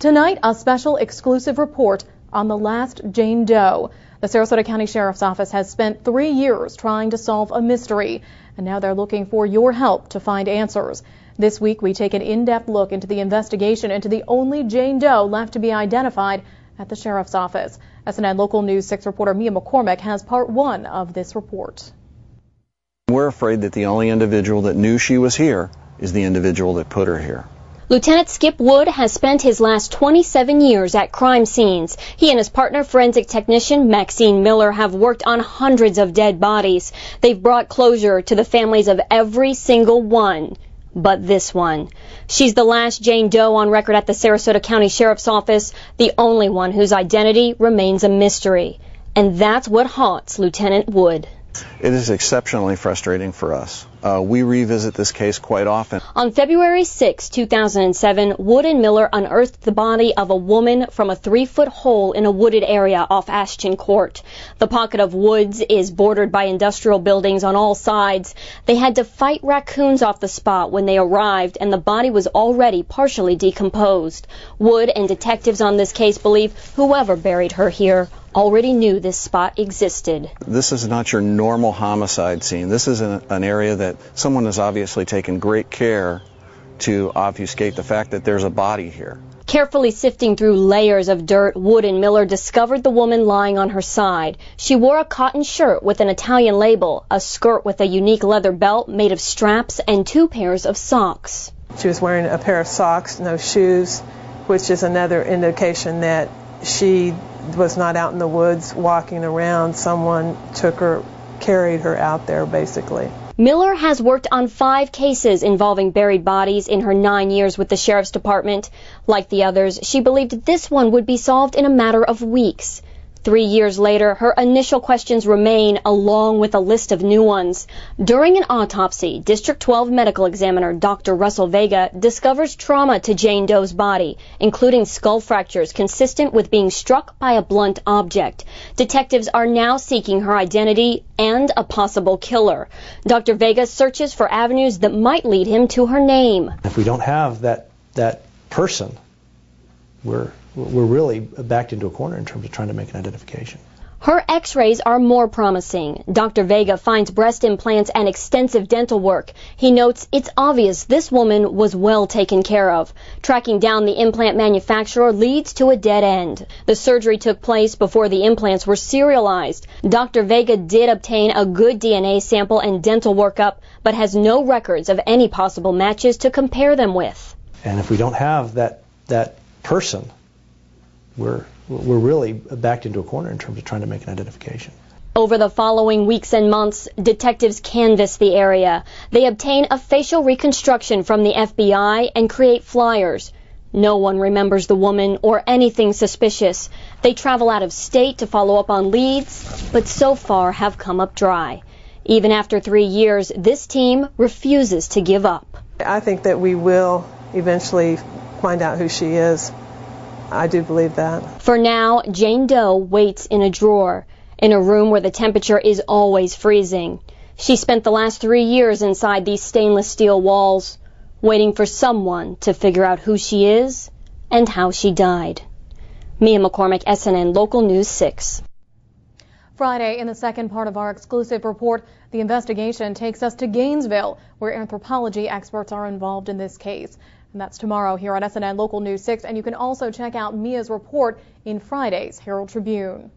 Tonight, a special exclusive report on the last Jane Doe. The Sarasota County Sheriff's Office has spent 3 years trying to solve a mystery, and now they're looking for your help to find answers. This week, we take an in-depth look into the investigation into the only Jane Doe left to be identified at the Sheriff's Office. SNN Local News 6 reporter Mia McCormick has part 1 of this report. We're afraid that the only individual that knew she was here is the individual that put her here. Lieutenant Skip Wood has spent his last 27 years at crime scenes. He and his partner, forensic technician Maxine Miller, have worked on hundreds of dead bodies. They've brought closure to the families of every single one, but this one. She's the last Jane Doe on record at the Sarasota County Sheriff's Office, the only one whose identity remains a mystery. And that's what haunts Lieutenant Wood. It is exceptionally frustrating for us. We revisit this case quite often. On February 6, 2007, Wood and Miller unearthed the body of a woman from a 3-foot hole in a wooded area off Ashton Court. The pocket of woods is bordered by industrial buildings on all sides. They had to fight raccoons off the spot when they arrived, and the body was already partially decomposed. Wood and detectives on this case believe whoever buried her here already knew this spot existed. This is not your normal homicide scene. This is an area that someone has obviously taken great care to obfuscate the fact that there's a body here. Carefully sifting through layers of dirt, Wood and Miller discovered the woman lying on her side. She wore a cotton shirt with an Italian label, a skirt with a unique leather belt made of straps, and 2 pairs of socks. She was wearing a pair of socks, no shoes, which is another indication that she was not out in the woods walking around. Someone took her, carried her out there, basically. Miller has worked on 5 cases involving buried bodies in her 9 years with the Sheriff's Department. Like the others, she believed this one would be solved in a matter of weeks. 3 years later, her initial questions remain, along with a list of new ones. During an autopsy, District 12 medical examiner Dr. Russell Vega discovers trauma to Jane Doe's body, including skull fractures consistent with being struck by a blunt object. Detectives are now seeking her identity and a possible killer. Dr. Vega searches for avenues that might lead him to her name. If we don't have that person, we're really backed into a corner in terms of trying to make an identification. Her x-rays are more promising. Dr. Vega finds breast implants and extensive dental work. He notes it's obvious this woman was well taken care of. Tracking down the implant manufacturer leads to a dead end. The surgery took place before the implants were serialized. Dr. Vega did obtain a good DNA sample and dental workup, but has no records of any possible matches to compare them with. And if we don't have that person, we're really backed into a corner in terms of trying to make an identification. Over the following weeks and months, detectives canvass the area. They obtain a facial reconstruction from the FBI and create flyers. No one remembers the woman or anything suspicious. They travel out of state to follow up on leads, but so far have come up dry. Even after 3 years, this team refuses to give up. I think that we will eventually find out who she is. I do believe that. For now, Jane Doe waits in a drawer, in a room where the temperature is always freezing. She spent the last 3 years inside these stainless steel walls, waiting for someone to figure out who she is and how she died. Mia McCormick, SNN Local News 6. Friday, in the second part of our exclusive report, the investigation takes us to Gainesville, where anthropology experts are involved in this case. And that's tomorrow here on SNN Local News 6, and you can also check out Mia's report in Friday's Herald-Tribune.